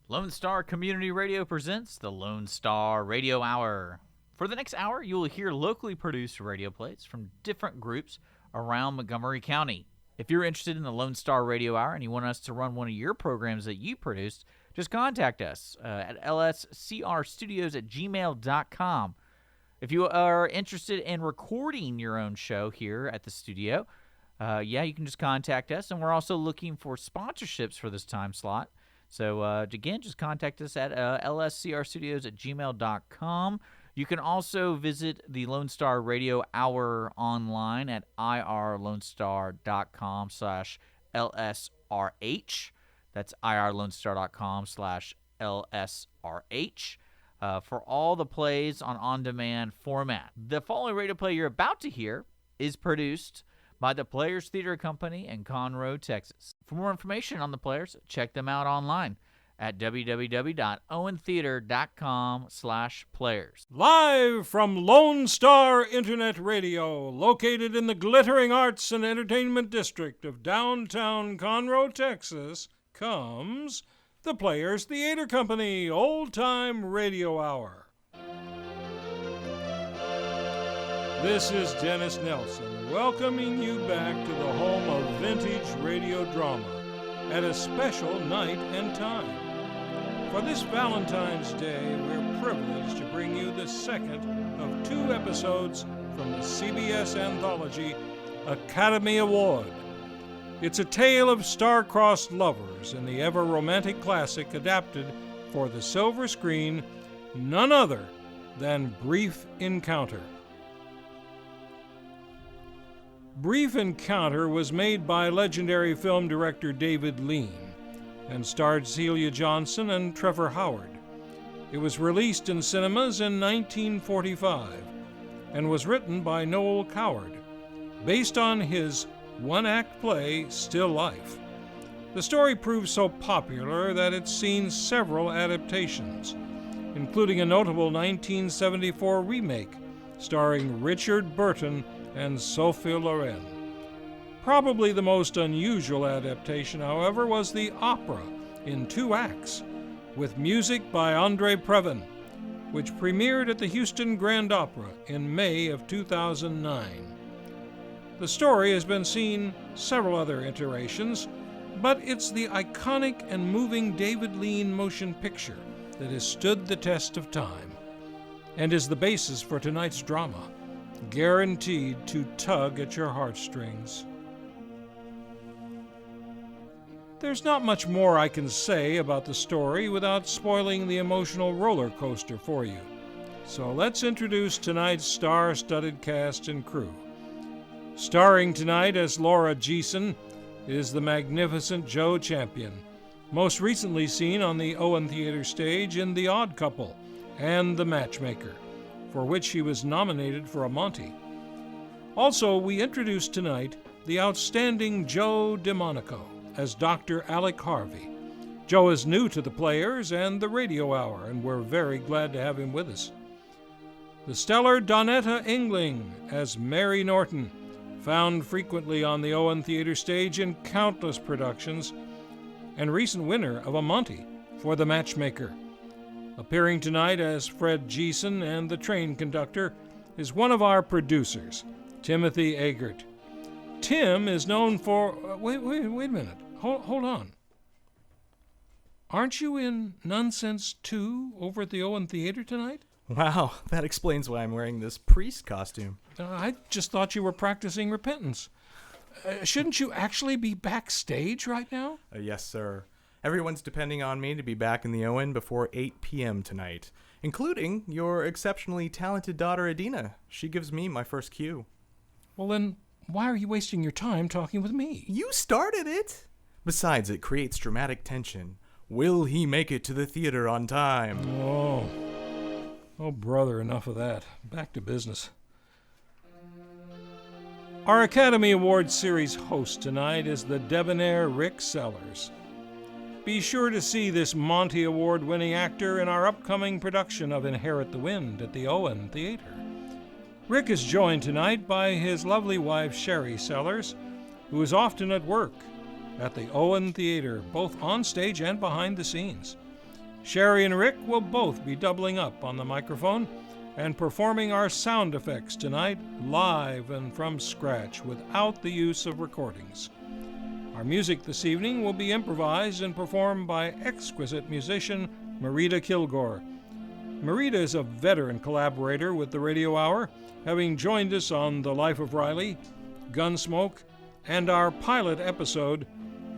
Lone Star Community Radio presents the Lone Star Radio Hour. For the next hour, you will hear locally produced radio plays from different groups around Montgomery County. If you're interested in the Lone Star Radio Hour and you want us to run one of your programs that you produced, just contact us at lscrstudios at gmail.com. If you are interested in recording your own show here at the studio, you can just contact us. And we're also looking for sponsorships for this time slot. So, again, just contact us at lscrstudios at gmail.com. You can also visit the Lone Star Radio Hour online at irlonestar.com/LSRH. That's irlonestar.com/LSRH. For all the plays on on-demand format. The following radio play you're about to hear is produced by the Players Theater Company in Conroe, Texas. For more information on the Players, check them out online at www.owentheater.com/players. Live from Lone Star Internet Radio, located in the glittering arts and entertainment district of downtown Conroe, Texas, comes the Players Theater Company Old Time Radio Hour. This is Dennis Nelson, welcoming you back to the home of vintage radio drama at a special night and time. For this Valentine's Day, we're privileged to bring you the second of 2 episodes from the CBS anthology Academy Award. It's a tale of star-crossed lovers in the ever-romantic classic adapted for the silver screen, none other than Brief Encounter. Brief Encounter was made by legendary film director David Lean and starred Celia Johnson and Trevor Howard. It was released in cinemas in 1945 and was written by Noel Coward, based on his one-act play, Still Life. The story proved so popular that it's seen several adaptations, including a notable 1974 remake starring Richard Burton and Sophie Loren. Probably the most unusual adaptation, however, was the opera in 2 acts, with music by Andre Previn, which premiered at the Houston Grand Opera in May of 2009. The story has been seen several other iterations, but it's the iconic and moving David Lean motion picture that has stood the test of time and is the basis for tonight's drama, guaranteed to tug at your heartstrings. There's not much more I can say about the story without spoiling the emotional roller coaster for you. So let's introduce tonight's star-studded cast and crew. Starring tonight as Laura Geeson is the magnificent Joe Champion, most recently seen on the Owen Theater stage in The Odd Couple and The Matchmaker, for which he was nominated for a Monty. Also, we introduce tonight the outstanding Joe DeMonico as Dr. Alec Harvey. Joe is new to the Players and the Radio Hour, and we're very glad to have him with us. The stellar Donetta Engling as Mary Norton, found frequently on the Owen Theater stage in countless productions, and recent winner of a Monty for The Matchmaker. Appearing tonight as Fred Geeson and the train conductor is one of our producers, Timothy Agert. Tim is known for... Wait a minute. Hold on. Aren't you in Nonsense 2 over at the Owen Theater tonight? Wow, that explains why I'm wearing this priest costume. I just thought you were practicing repentance. Shouldn't you actually be backstage right now? Yes, sir. Everyone's depending on me to be back in the Owen before 8 p.m. tonight, including your exceptionally talented daughter, Adina. She gives me my first cue. Well, then, why are you wasting your time talking with me? You started it! Besides, it creates dramatic tension. Will he make it to the theater on time? Oh, brother, enough of that. Back to business. Our Academy Award Series host tonight is the debonair Rick Sellers. Be sure to see this Monty Award-winning actor in our upcoming production of Inherit the Wind at the Owen Theater. Rick is joined tonight by his lovely wife, Sherry Sellers, who is often at work at the Owen Theater, both on stage and behind the scenes. Sherry and Rick will both be doubling up on the microphone and performing our sound effects tonight live and from scratch without the use of recordings. Our music this evening will be improvised and performed by exquisite musician Marita Kilgore. Marita is a veteran collaborator with the Radio Hour, having joined us on The Life of Riley, Gunsmoke, and our pilot episode,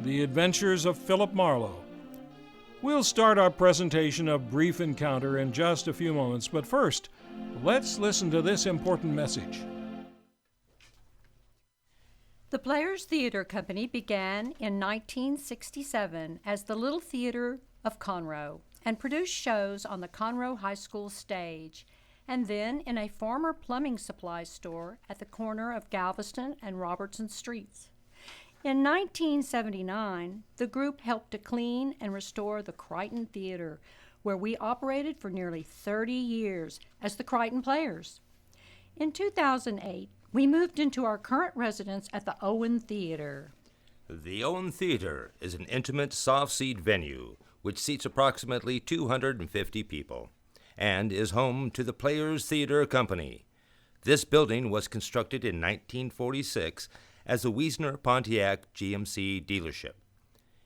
The Adventures of Philip Marlowe. We'll start our presentation of Brief Encounter in just a few moments, but first, let's listen to this important message. The Players Theatre Company began in 1967 as the Little Theatre of Conroe and produced shows on the Conroe High School stage, and then in a former plumbing supply store at the corner of Galveston and Robertson Streets. In 1979, the group helped to clean and restore the Crichton Theatre, where we operated for nearly 30 years as the Crichton Players. In 2008, we moved into our current residence at the Owen Theatre. The Owen Theatre is an intimate, soft-seat venue which seats approximately 250 people and is home to the Players Theatre Company. This building was constructed in 1946 as a Wiesner Pontiac GMC dealership.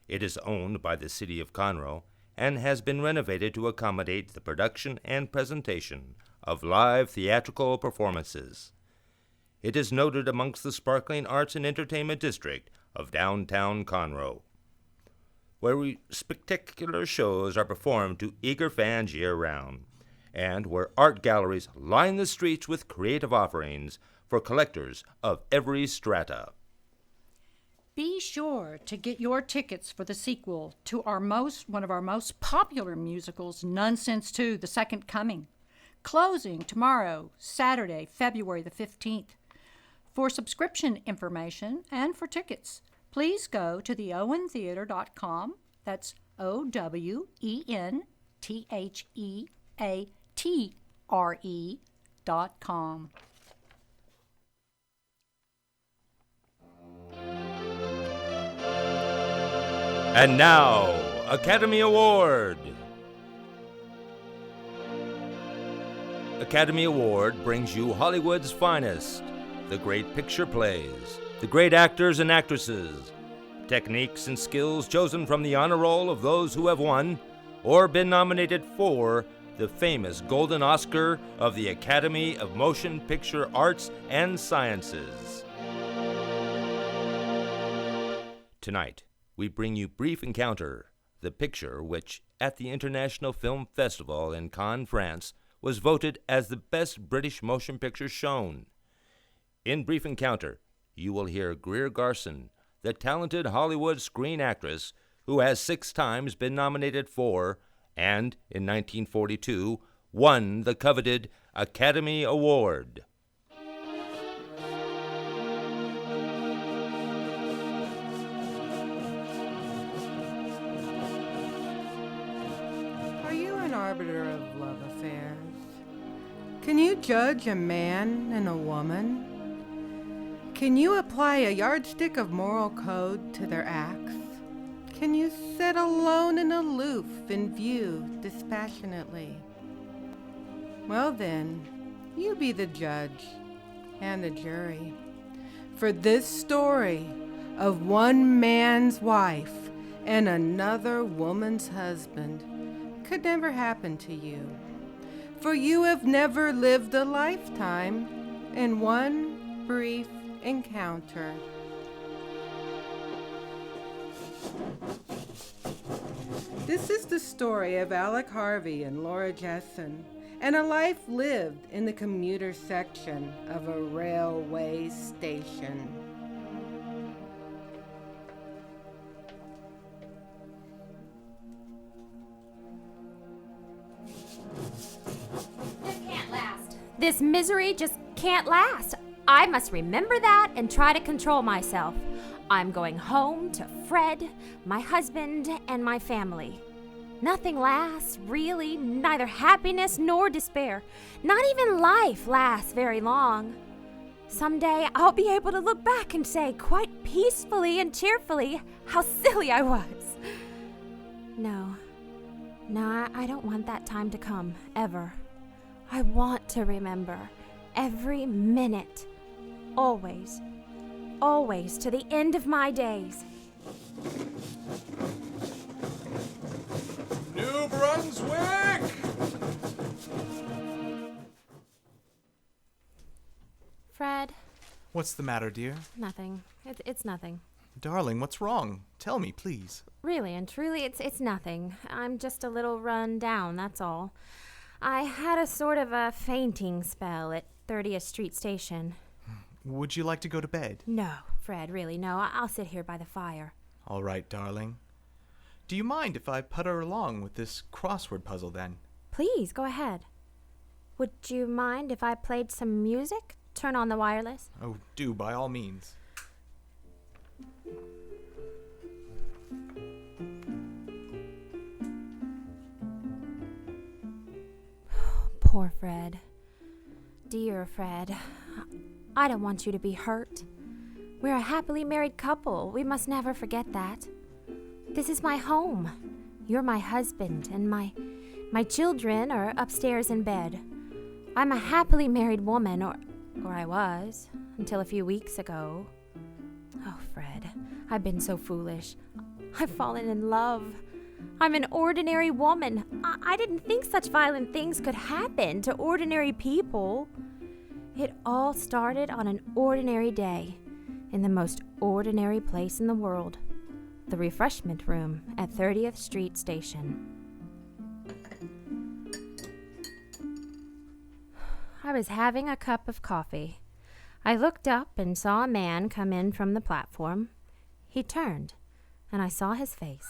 It is owned by the City of Conroe and has been renovated to accommodate the production and presentation of live theatrical performances. It is noted amongst the sparkling arts and entertainment district of downtown Conroe, where spectacular shows are performed to eager fans year-round, and where art galleries line the streets with creative offerings for collectors of every strata. Be sure to get your tickets for the sequel to one of our most popular musicals, Nonsense 2, The Second Coming, closing tomorrow, Saturday, February the 15th. For subscription information and for tickets, please go to theowentheatre.com. That's Owentheatre.com. And now, Academy Award. Academy Award brings you Hollywood's finest, the great picture plays, the great actors and actresses, techniques and skills chosen from the honor roll of those who have won or been nominated for the famous Golden Oscar of the Academy of Motion Picture Arts and Sciences. Tonight, we bring you Brief Encounter, the picture which, at the International Film Festival in Cannes, France, was voted as the best British motion picture shown. In Brief Encounter, you will hear Greer Garson, the talented Hollywood screen actress who has 6 times been nominated for, and in 1942, won the coveted Academy Award. Are you an arbiter of love affairs? Can you judge a man and a woman? Can you apply a yardstick of moral code to their acts? Can you sit alone and aloof and view dispassionately? Well then, you be the judge and the jury. For this story of one man's wife and another woman's husband could never happen to you. For you have never lived a lifetime in one brief encounter. This is the story of Alec Harvey and Laura Jessen, and a life lived in the commuter section of a railway station. This can't last. This misery just can't last. I must remember that and try to control myself. I'm going home to Fred, my husband, and my family. Nothing lasts, really, neither happiness nor despair. Not even life lasts very long. Someday I'll be able to look back and say quite peacefully and cheerfully how silly I was. No, No, I don't want that time to come, ever. I want to remember every minute, always, always, to the end of my days. New Brunswick! Fred, What's the matter, dear? nothing. It's nothing. Darling, what's wrong? Tell me, please. Really and truly, it's nothing. I'm just a little run down, that's all. I had a sort of a fainting spell at 30th Street Station. Would you like to go to bed? No, Fred, really, no. I'll sit here by the fire. All right, darling. Do you mind if I putter along with this crossword puzzle, then? Please, go ahead. Would you mind if I played some music? Turn on the wireless. Oh, do, by all means. Poor Fred. Dear Fred. I don't want you to be hurt. We're a happily married couple. We must never forget that. This is my home. You're my husband, and my children are upstairs in bed. I'm a happily married woman, or I was, until a few weeks ago. Oh, Fred, I've been so foolish. I've fallen in love. I'm an ordinary woman. I didn't think such violent things could happen to ordinary people. It all started on an ordinary day, in the most ordinary place in the world, the refreshment room at 30th Street Station. I was having a cup of coffee. I looked up and saw a man come in from the platform. He turned, and I saw his face.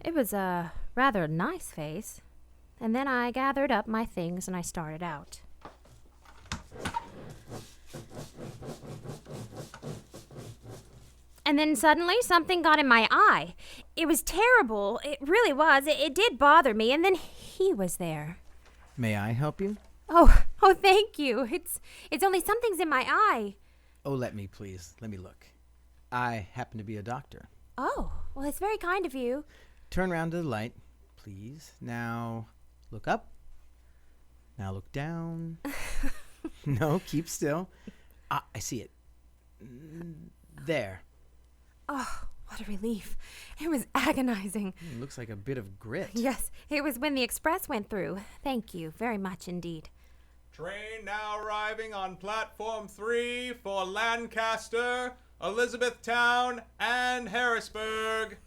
It was a rather nice face. And then I gathered up my things and I started out. And then suddenly something got in my eye. It was terrible. It really was. It did bother me. And then he was there. May I help you? Oh, thank you. It's only something's in my eye. Oh, let me, please. Let me look. I happen to be a doctor. Oh, well, it's very kind of you. Turn around to the light, please. Now, look up. Now look down. No, keep still. Ah, I see it. There. Oh, what a relief. It was agonizing. It looks like a bit of grit. Yes, it was when the express went through. Thank you very much indeed. Train now arriving on platform 3 for Lancaster, Elizabethtown, and Harrisburg.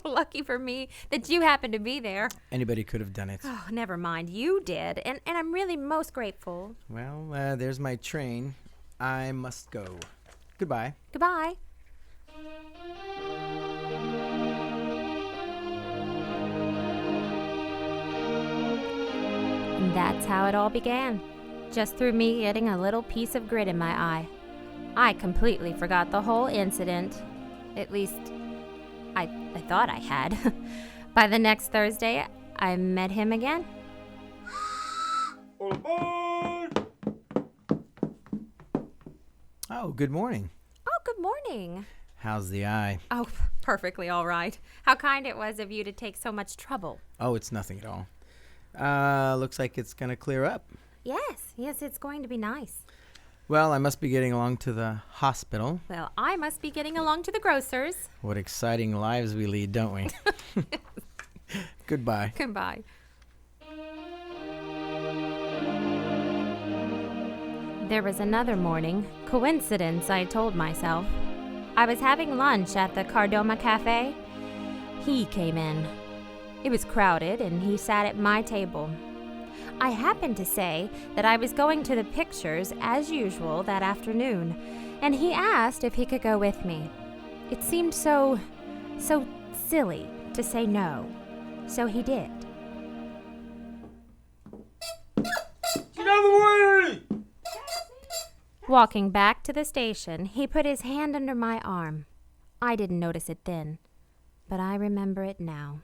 Lucky for me that you happened to be there. Anybody could have done it. Oh, never mind. You did. And I'm really most grateful. Well, there's my train. I must go. Goodbye. Goodbye. And that's how it all began. Just through me getting a little piece of grit in my eye. I completely forgot the whole incident. At least, I thought I had. By the next Thursday, I met him again. Oh, good morning. Oh, good morning. How's the eye? Oh, perfectly all right. How kind it was of you to take so much trouble. Oh, it's nothing at all. Looks like it's going to clear up. Yes, it's going to be nice. Well, I must be getting along to the hospital. Well, I must be getting along to the grocer's. What exciting lives we lead, don't we? Goodbye. Goodbye. There was another morning. Coincidence, I told myself. I was having lunch at the Cardoma Cafe. He came in. It was crowded, and he sat at my table. I happened to say that I was going to the pictures, as usual, that afternoon, and he asked if he could go with me. It seemed so silly to say no, so he did. Get out of the way! Walking back to the station, he put his hand under my arm. I didn't notice it then, but I remember it now.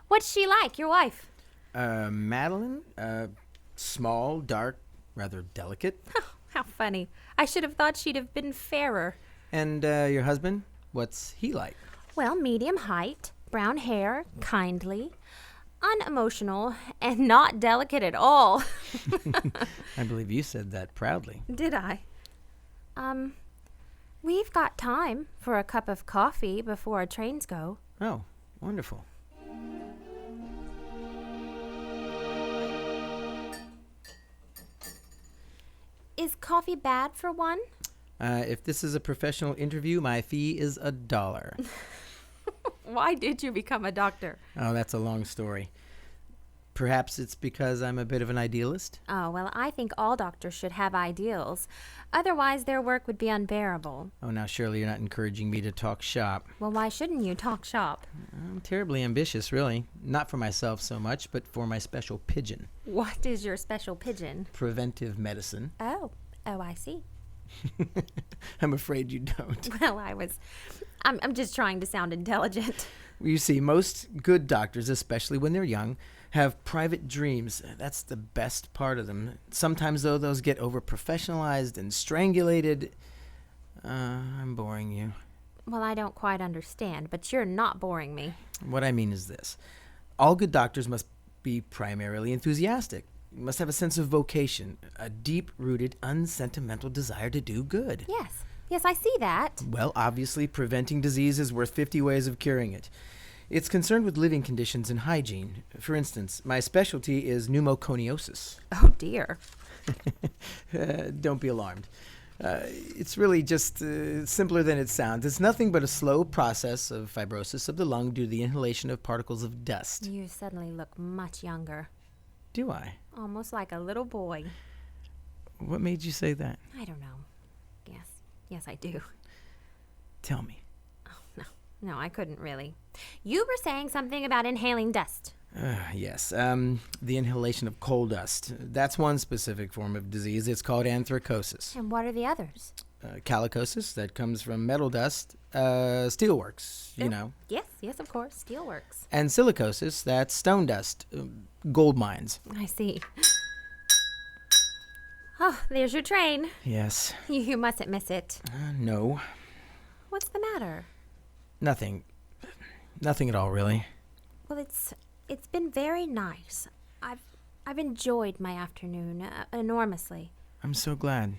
What's she like, your wife? Madeline? Small, dark, rather delicate. Oh, how funny. I should have thought she'd have been fairer. And your husband? What's he like? Well, medium height, brown hair, kindly, unemotional, and not delicate at all. I believe you said that proudly. Did I? We've got time for a cup of coffee before our trains go. Oh, wonderful. Is coffee bad for one? If this is a professional interview, my fee is $1. Why did you become a doctor? Oh, that's a long story. Perhaps it's because I'm a bit of an idealist? Oh, well, I think all doctors should have ideals. Otherwise, their work would be unbearable. Oh, now surely you're not encouraging me to talk shop. Well, why shouldn't you talk shop? I'm terribly ambitious, really. Not for myself so much, but for my special pigeon. What is your special pigeon? Preventive medicine. Oh, I see. I'm afraid you don't. Well, I'm just trying to sound intelligent. You see, most good doctors, especially when they're young, have private dreams. That's the best part of them. Sometimes, though, those get over-professionalized and strangulated. I'm boring you. Well, I don't quite understand, but you're not boring me. What I mean is this. All good doctors must be primarily enthusiastic. You must have a sense of vocation, a deep-rooted, unsentimental desire to do good. Yes, I see that. Well, obviously, preventing disease is worth 50 ways of curing it. It's concerned with living conditions and hygiene. For instance, my specialty is pneumoconiosis. Oh, dear. Don't be alarmed. It's really just simpler than it sounds. It's nothing but a slow process of fibrosis of the lung due to the inhalation of particles of dust. You suddenly look much younger. Do I? Almost like a little boy. What made you say that? I don't know. Yes, I do. Tell me. No, I couldn't really. You were saying something about inhaling dust. Yes, the inhalation of coal dust. That's one specific form of disease. It's called anthracosis. And what are the others? Calicosis, that comes from metal dust. Steelworks, you know. Yes, of course. Steelworks. And silicosis, that's stone dust. Gold mines. I see. Oh, there's your train. Yes. You mustn't miss it. No. What's the matter? Nothing. Nothing at all, really. Well, it's been very nice. I've enjoyed my afternoon enormously. I'm so glad.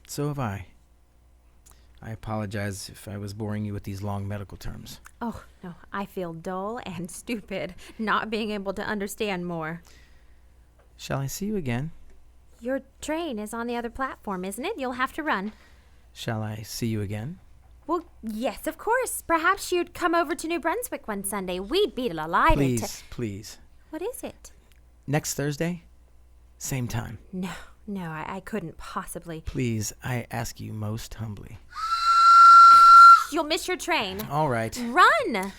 So have I. I apologize if I was boring you with these long medical terms. Oh, no, I feel dull and stupid, not being able to understand more. Shall I see you again? Your train is on the other platform, isn't it? You'll have to run. Shall I see you again? Well, yes, of course. Perhaps you'd come over to New Brunswick one Sunday. We'd be delighted to... Please. What is it? Next Thursday? Same time. No, I couldn't possibly. Please, I ask you most humbly. You'll miss your train. All right. Run!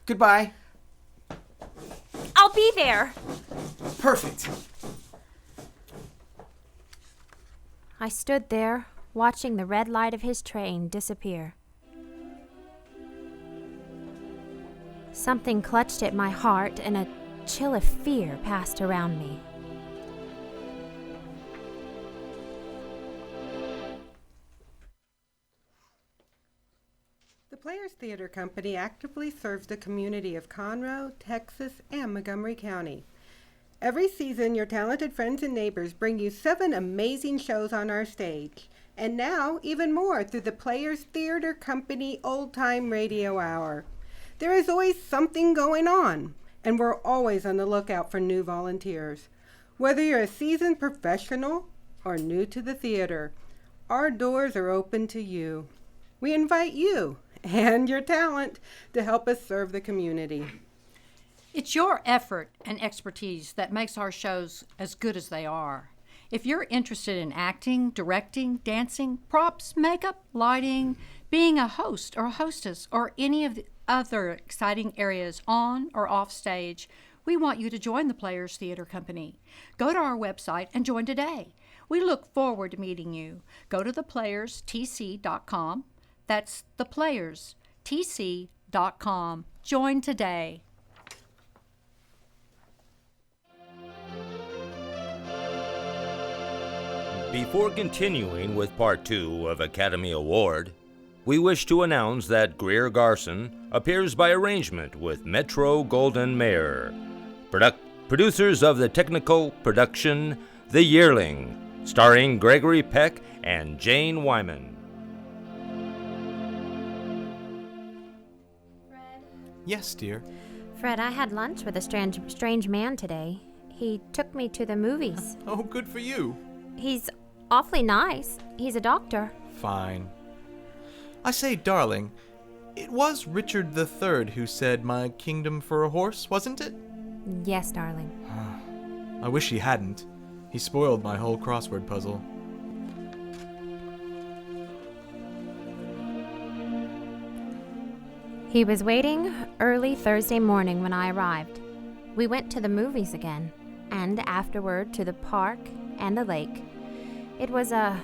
Goodbye. I'll be there. Perfect. I stood there, watching the red light of his train disappear. Something clutched at my heart, and a chill of fear passed around me. The Players Theater Company actively serves the community of Conroe, Texas, and Montgomery County. Every season, your talented friends and neighbors bring you 7 amazing shows on our stage. And now, even more through the Players Theater Company Old Time Radio Hour. There is always something going on, and we're always on the lookout for new volunteers. Whether you're a seasoned professional or new to the theater, our doors are open to you. We invite you and your talent to help us serve the community. It's your effort and expertise that makes our shows as good as they are. If you're interested in acting, directing, dancing, props, makeup, lighting, being a host or a hostess, or any of the other exciting areas on or off stage, we want you to join the Players Theater Company. Go to our website and join today. We look forward to meeting you. Go to theplayerstc.com. That's theplayerstc.com. Join today. Before continuing with Part 2 of Academy Award, we wish to announce that Greer Garson appears by arrangement with Metro-Goldwyn-Mayer. Producers of the technical production, The Yearling, starring Gregory Peck and Jane Wyman. Yes, dear. Fred, I had lunch with a strange man today. He took me to the movies. Oh, good for you. He's awfully nice. He's a doctor. Fine. I say, darling, it was Richard III who said my kingdom for a horse, wasn't it? Yes, darling. I wish he hadn't. He spoiled my whole crossword puzzle. He was waiting early Thursday morning when I arrived. We went to the movies again, and afterward to the park and the lake. It was a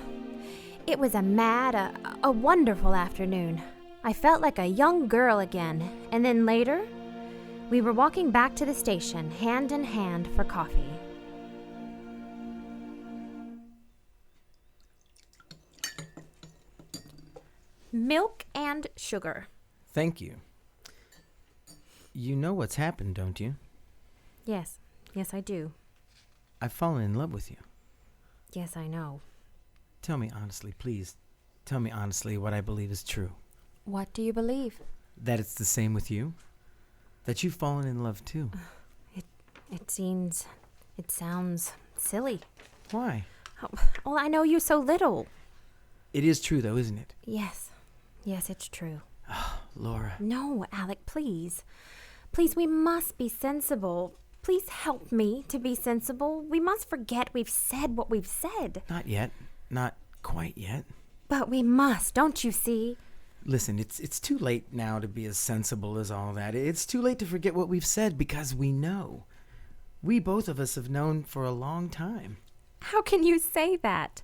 wonderful afternoon. I felt like a young girl again, and then later, we were walking back to the station, hand in hand for coffee. Milk and sugar. Thank you. You know what's happened, don't you? Yes, I do. I've fallen in love with you. Yes, I know. Tell me honestly, please. Tell me honestly what I believe is true. What do you believe? That it's the same with you? That you've fallen in love too? It sounds silly. Why? Well, I know you so little. It is true though, isn't it? Yes, it's true. Laura. No, Alec, please. Please, we must be sensible. Please help me to be sensible. We must forget we've said what we've said. Not yet. Not quite yet. But we must, don't you see? Listen, it's too late now to be as sensible as all that. It's too late to forget what we've said because we know. We both of us have known for a long time. How can you say that?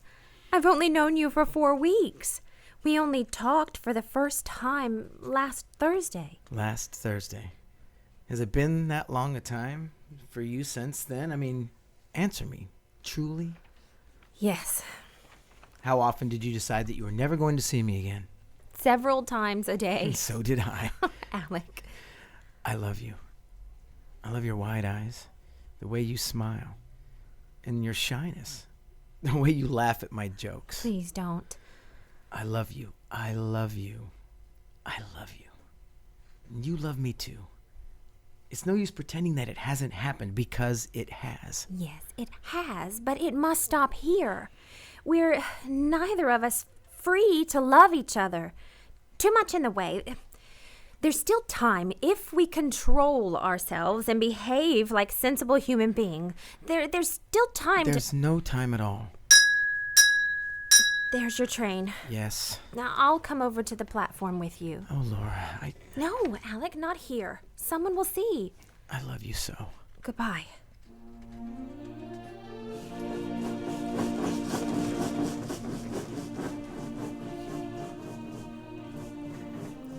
I've only known you for 4 weeks. We only talked for the first time last Thursday. Last Thursday. Has it been that long a time for you since then? I mean, answer me. Truly? Yes. How often did you decide that you were never going to see me again? Several times a day. And so did I. Alec. I love you. I love your wide eyes, the way you smile, and your shyness, the way you laugh at my jokes. Please don't. I love you. I love you. I love you. And you love me too. It's no use pretending that it hasn't happened because it has. Yes, it has, but it must stop here. We're neither of us free to love each other. Too much in the way. There's still time if we control ourselves and behave like sensible human beings. There's still time There's no time at all. There's your train. Yes. Now I'll come over to the platform with you. Oh, Laura, No, Alec, not here. Someone will see. I love you so. Goodbye.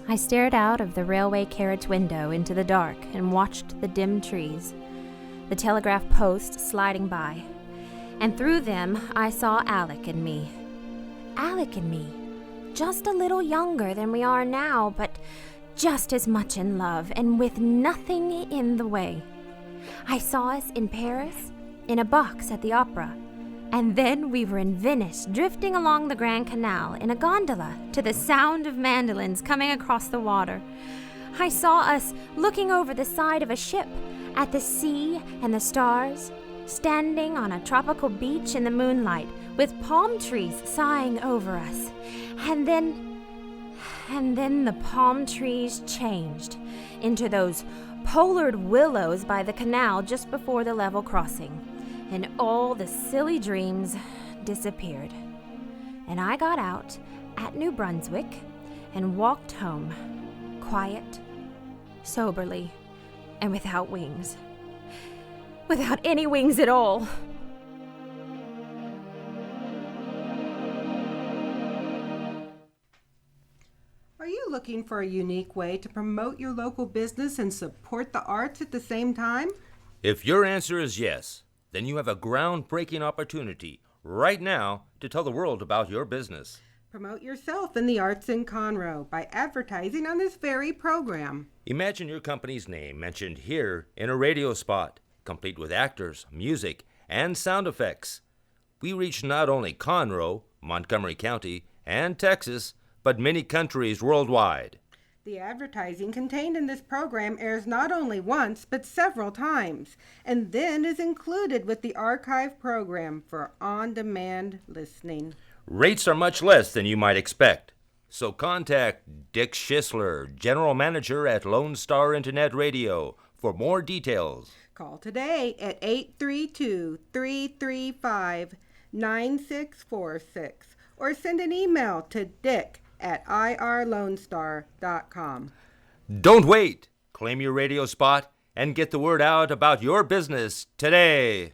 I stared out of the railway carriage window into the dark and watched the dim trees, the telegraph posts sliding by, and through them I saw Alec and me. Alec and me, just a little younger than we are now, but just as much in love and with nothing in the way. I saw us in Paris, in a box at the opera, and then we were in Venice, drifting along the Grand Canal in a gondola to the sound of mandolins coming across the water. I saw us looking over the side of a ship at the sea and the stars, standing on a tropical beach in the moonlight with palm trees sighing over us. And then the palm trees changed into those pollard willows by the canal just before the level crossing, and all the silly dreams disappeared. And I got out at New Brunswick and walked home, quiet, soberly, and without wings. Without any wings at all. Are you looking for a unique way to promote your local business and support the arts at the same time? If your answer is yes, then you have a groundbreaking opportunity right now to tell the world about your business. Promote yourself in the arts in Conroe by advertising on this very program. Imagine your company's name mentioned here in a radio spot, complete with actors, music, and sound effects. We reach not only Conroe, Montgomery County, and Texas, but many countries worldwide. The advertising contained in this program airs not only once, but several times, and then is included with the archive program for on-demand listening. Rates are much less than you might expect. So contact Dick Schisler, General Manager at Lone Star Internet Radio, for more details. Call today at 832-335-9646 or send an email to dick@irlonestar.com. Don't wait! Claim your radio spot and get the word out about your business today.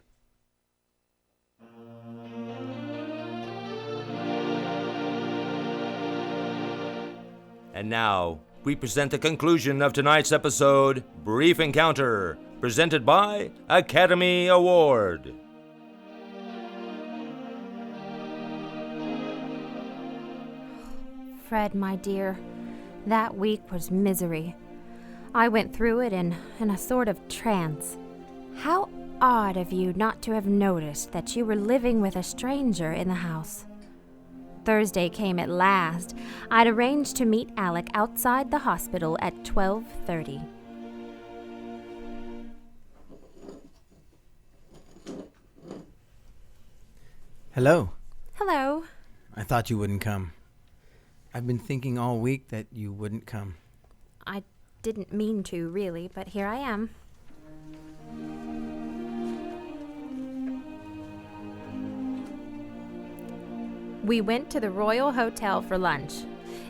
And now, we present the conclusion of tonight's episode, Brief Encounter, presented by Academy Award. Fred, my dear, that week was misery. I went through it in a sort of trance. How odd of you not to have noticed that you were living with a stranger in the house. Thursday came at last. I'd arranged to meet Alec outside the hospital at 12:30. Hello. Hello. I thought you wouldn't come. I've been thinking all week that you wouldn't come. I didn't mean to, really, but here I am. We went to the Royal Hotel for lunch.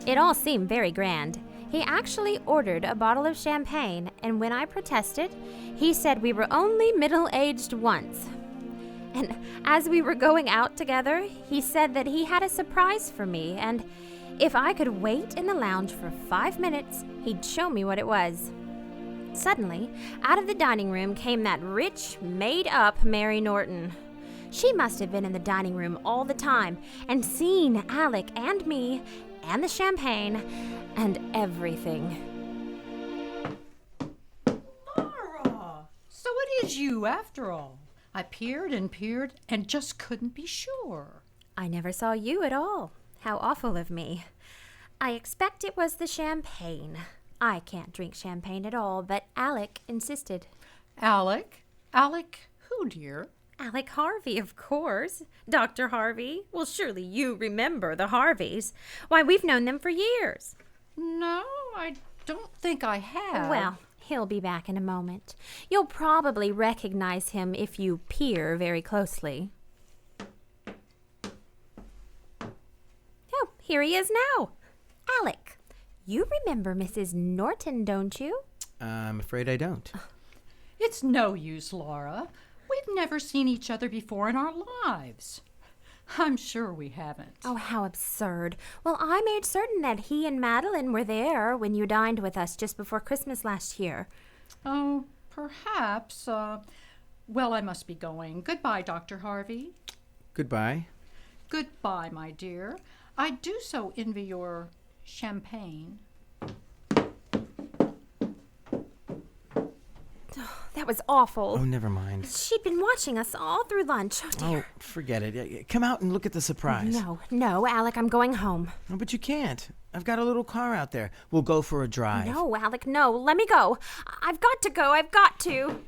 It all seemed very grand. He actually ordered a bottle of champagne, and when I protested, he said we were only middle-aged once. And as we were going out together, he said that he had a surprise for me, and if I could wait in the lounge for 5 minutes, he'd show me what it was. Suddenly, out of the dining room came that rich, made-up Mary Norton. She must have been in the dining room all the time and seen Alec and me and the champagne and everything. Laura! So it is you after all. I peered and just couldn't be sure. I never saw you at all. How awful of me. I expect it was the champagne. I can't drink champagne at all, but Alec insisted. Alec? Alec who, dear? Alec Harvey, of course. Dr. Harvey. Well, surely you remember the Harveys. Why, we've known them for years. No, I don't think I have. Well, he'll be back in a moment. You'll probably recognize him if you peer very closely. Oh, here he is now. Alec, you remember Mrs. Norton, don't you? I'm afraid I don't. It's no use, Laura. We've never seen each other before in our lives. I'm sure we haven't. Oh, how absurd. Well, I made certain that he and Madeline were there when you dined with us just before Christmas last year. Oh, perhaps. Well, I must be going. Goodbye, Dr. Harvey. Goodbye. Goodbye, my dear. I do so envy your champagne. That was awful. Oh, never mind. She'd been watching us all through lunch. Oh, dear. Oh, forget it. Come out and look at the surprise. No, Alec, I'm going home. No, but you can't. I've got a little car out there. We'll go for a drive. No, Alec, no. Let me go. I've got to go. I've got to.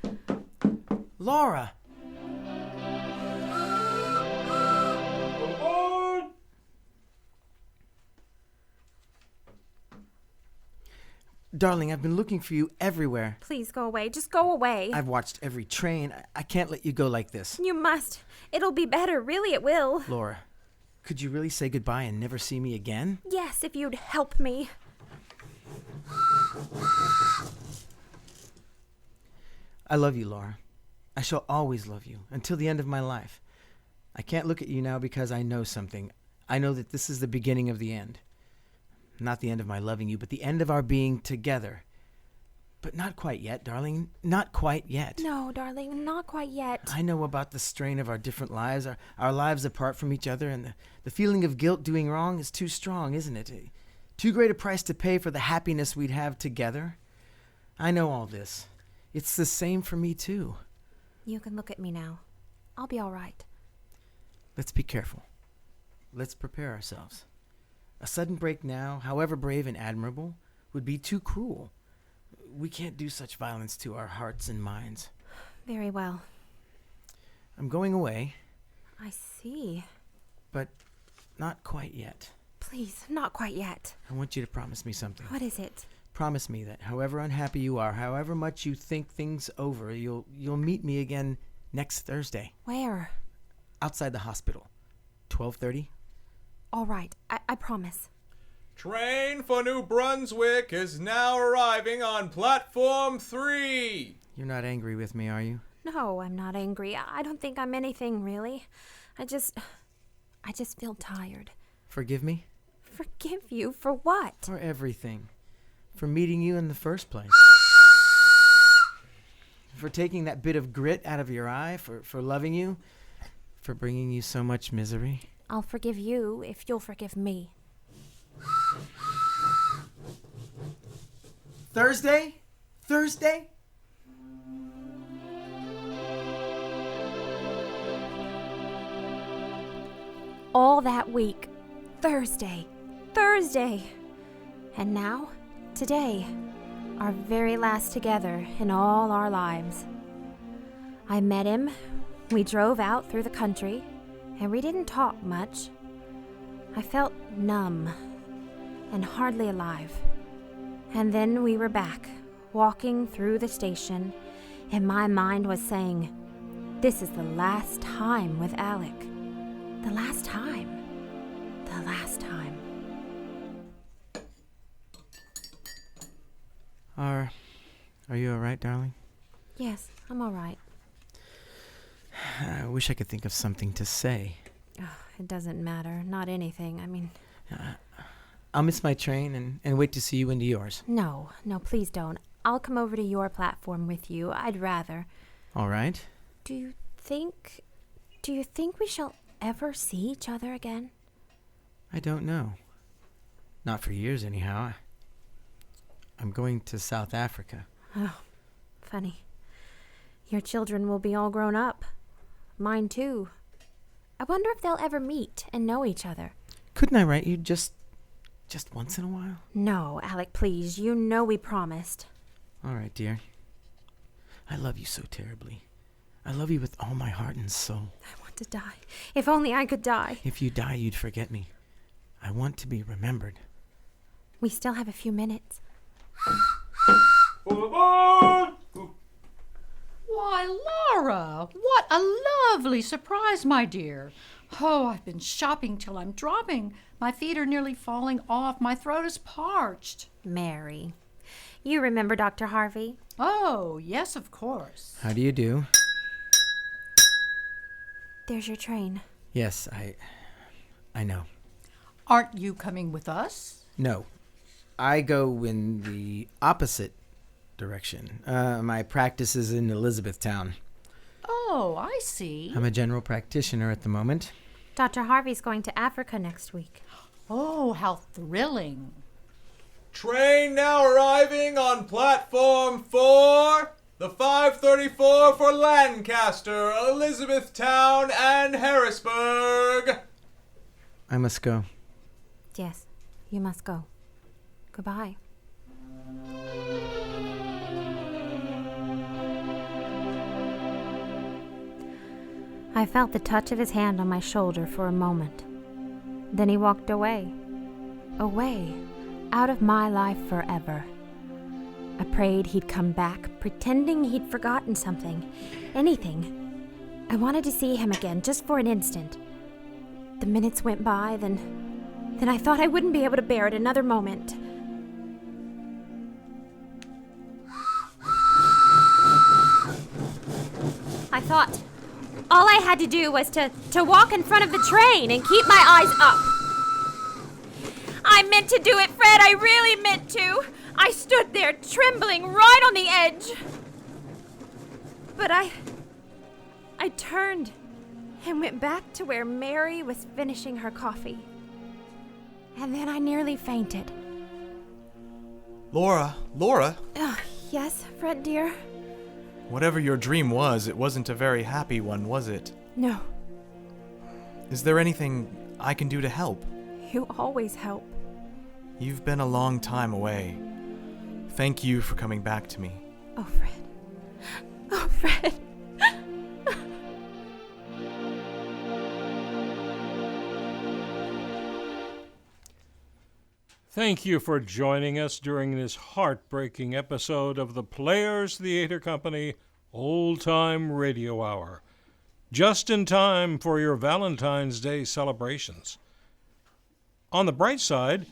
Laura! Darling, I've been looking for you everywhere. Please go away. Just go away. I've watched every train. I can't let you go like this. You must. It'll be better. Really, it will. Laura, could you really say goodbye and never see me again? Yes, if you'd help me. I love you, Laura. I shall always love you until the end of my life. I can't look at you now because I know something. I know that this is the beginning of the end. Not the end of my loving you, but the end of our being together. But not quite yet, darling. Not quite yet. No, darling, not quite yet. I know about the strain of our different lives, our lives apart from each other, and the feeling of guilt doing wrong is too strong, isn't it? Too great a price to pay for the happiness we'd have together. I know all this. It's the same for me, too. You can look at me now. I'll be all right. Let's be careful. Let's prepare ourselves. A sudden break now, however brave and admirable, would be too cruel. We can't do such violence to our hearts and minds. Very well. I'm going away, I see. but not quite yet. Please, not quite yet. I want you to promise me something. What is it? Promise me that however unhappy you are, however much you think things over, you'll meet me again next Thursday, Where? outside the hospital. 12:30? All right, I promise. Train for New Brunswick is now arriving on platform 3. You're not angry with me, are you? No, I'm not angry. I don't think I'm anything, really. I just feel tired. Forgive me? Forgive you for what? For everything. For meeting you in the first place. For taking that bit of grit out of your eye. For loving you. For bringing you so much misery. I'll forgive you if you'll forgive me. Thursday? Thursday? All that week. Thursday. And now, today, our very last together in all our lives. I met him, we drove out through the country, and we didn't talk much. I felt numb and hardly alive. And then we were back, walking through the station, and my mind was saying, this is the last time with Alec. The last time. The last time. Are you all right, darling? Yes, I'm all right. I wish I could think of something to say. Oh, it doesn't matter. Not anything. I mean... I'll miss my train and wait to see you into yours. No, please don't. I'll come over to your platform with you. I'd rather. All right. Do you think we shall ever see each other again? I don't know. Not for years, anyhow. I'm going to South Africa. Oh, funny. Your children will be all grown up. Mine too. I wonder if they'll ever meet and know each other. Couldn't I write you just once in a while? No, Alec, please. You know we promised. All right, dear. I love you so terribly. I love you with all my heart and soul. I want to die. If only I could die. If you die, you'd forget me. I want to be remembered. We still have a few minutes. Why, Laura, what a lovely surprise, my dear. Oh, I've been shopping till I'm dropping. My feet are nearly falling off. My throat is parched. Mary, you remember Dr. Harvey? Oh, yes, of course. How do you do? There's your train. Yes, I know. Aren't you coming with us? No. I go in the opposite direction. My practice is in Elizabethtown. Oh, I see. I'm a general practitioner at the moment. Dr. Harvey's going to Africa next week. Oh, how thrilling. Train now arriving on platform 4. The 534 for Lancaster, Elizabethtown, and Harrisburg. I must go. Yes, you must go. Goodbye. I felt the touch of his hand on my shoulder for a moment. Then he walked away. Away, out of my life forever. I prayed he'd come back, pretending he'd forgotten something. Anything. I wanted to see him again, just for an instant. The minutes went by, then I thought I wouldn't be able to bear it another moment. I thought all I had to do was to walk in front of the train and keep my eyes up. I meant to do it, Fred. I really meant to. I stood there trembling right on the edge. But I turned and went back to where Mary was finishing her coffee. And then I nearly fainted. Laura, Yes, Fred dear? whatever your dream was, it wasn't a very happy one, was it? No, Is there anything I can do to help? you always help. You've been a long time away. Thank you for coming back to me. Oh, Fred. Oh, Fred. Thank you for joining us during this heartbreaking episode of the Players Theater Company Old Time Radio Hour, just in time for your Valentine's Day celebrations. On the bright side,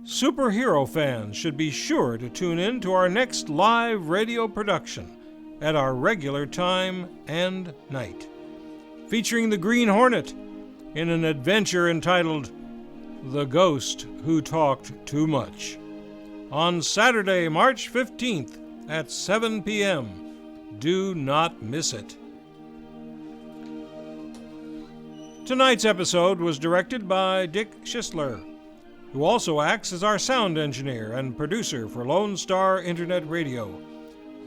superhero fans should be sure to tune in to our next live radio production at our regular time and night, featuring the Green Hornet in an adventure entitled The Ghost Who Talked Too Much, on Saturday, March 15th at 7 p.m. Do not miss it. Tonight's episode was directed by Dick Schisler, who also acts as our sound engineer and producer for Lone Star Internet Radio.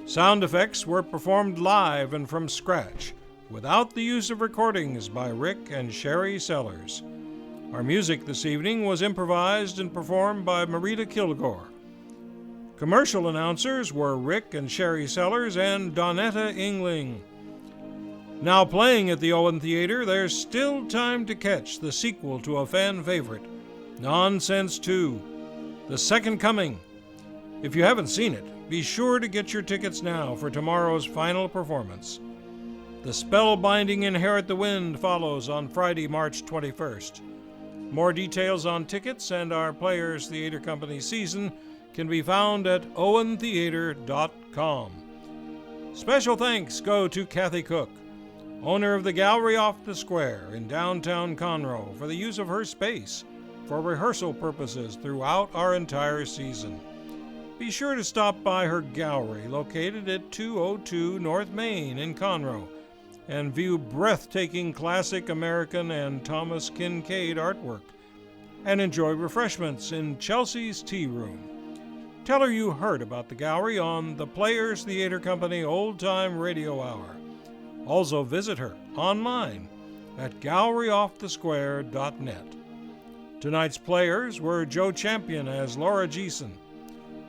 Sound effects were performed live and from scratch, without the use of recordings by Rick and Sherry Sellers. Our music this evening was improvised and performed by Marita Kilgore. Commercial announcers were Rick and Sherry Sellers and Donetta Ingling. Now playing at the Owen Theater, there's still time to catch the sequel to a fan favorite, Nonsense 2, The Second Coming. If you haven't seen it, be sure to get your tickets now for tomorrow's final performance. The spellbinding Inherit the Wind follows on Friday, March 21st. More details on tickets and our Players Theater Company season can be found at owentheater.com. Special thanks go to Kathy Cook, owner of the Gallery Off the Square in downtown Conroe, for the use of her space for rehearsal purposes throughout our entire season. Be sure to stop by her gallery located at 202 North Main in Conroe and view breathtaking classic American and Thomas Kincaid artwork, and enjoy refreshments in Chelsea's Tea Room. Tell her you heard about the gallery on the Players Theater Company Old Time Radio Hour. Also visit her online at galleryoffthesquare.net. Tonight's players were Joe Champion as Laura Geeson,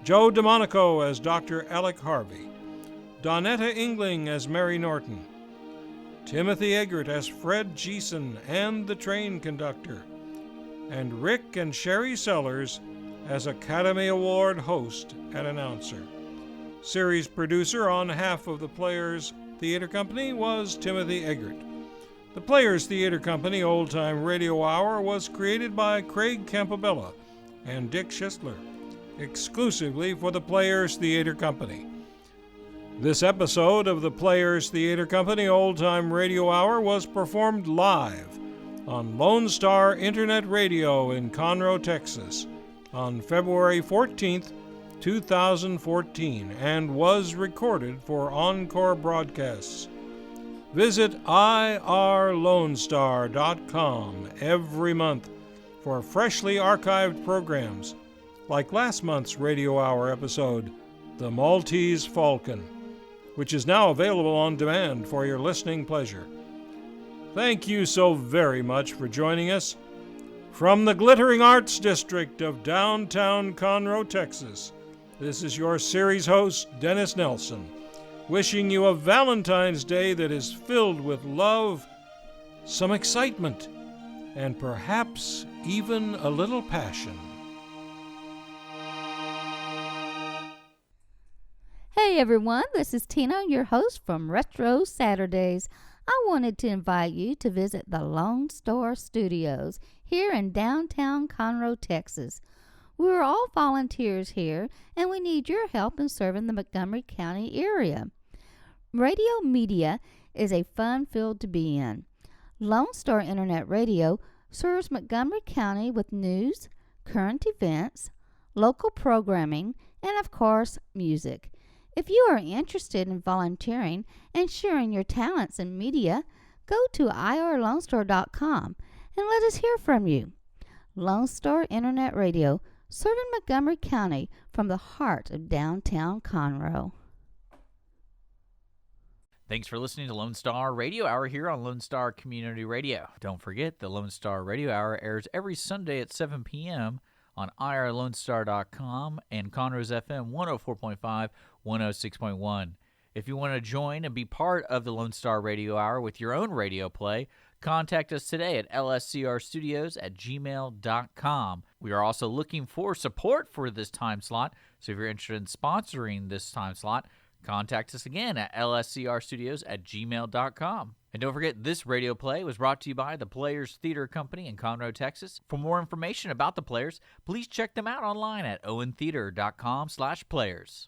Joe DeMonico as Dr. Alec Harvey, Donetta Ingling as Mary Norton, Timothy Eggert as Fred Geeson and the train conductor, and Rick and Sherry Sellers as Academy Award host and announcer. Series producer on behalf of the Players Theater Company was Timothy Eggert. The Players Theater Company Old Time Radio Hour was created by Craig Campobella and Dick Schisler, exclusively for the Players Theater Company. This episode of the Players Theater Company Old Time Radio Hour was performed live on Lone Star Internet Radio in Conroe, Texas, on February 14th, 2014, and was recorded for encore broadcasts. Visit irlonestar.com every month for freshly archived programs, like last month's Radio Hour episode, The Maltese Falcon, which is now available on demand for your listening pleasure. Thank you so very much for joining us. From the glittering arts district of downtown Conroe, Texas, this is your series host, Dennis Nelson, wishing you a Valentine's Day that is filled with love, some excitement, and perhaps even a little passion. Hey everyone, this is Tina, your host from Retro Saturdays. I wanted to invite you to visit the Lone Star Studios here in downtown Conroe, Texas. We're all volunteers here, and we need your help in serving the Montgomery County area. Radio media is a fun field to be in. Lone Star Internet Radio serves Montgomery County with news, current events, local programming, and, of course, music. If you are interested in volunteering and sharing your talents in media, go to irlonestar.com and let us hear from you. Lone Star Internet Radio, serving Montgomery County from the heart of downtown Conroe. Thanks for listening to Lone Star Radio Hour here on Lone Star Community Radio. Don't forget, the Lone Star Radio Hour airs every Sunday at 7 p.m. on irlonestar.com and Conroe's FM 104.5, 106.1. If you want to join and be part of the Lone Star Radio Hour with your own radio play, contact us today at lscrstudios@gmail.com. We are also looking for support for this time slot, so if you're interested in sponsoring this time slot, contact us again at lscrstudios@gmail.com. And don't forget, this radio play was brought to you by the Players Theater Company in Conroe, Texas. For more information about the Players, please check them out online at owentheater.com/players.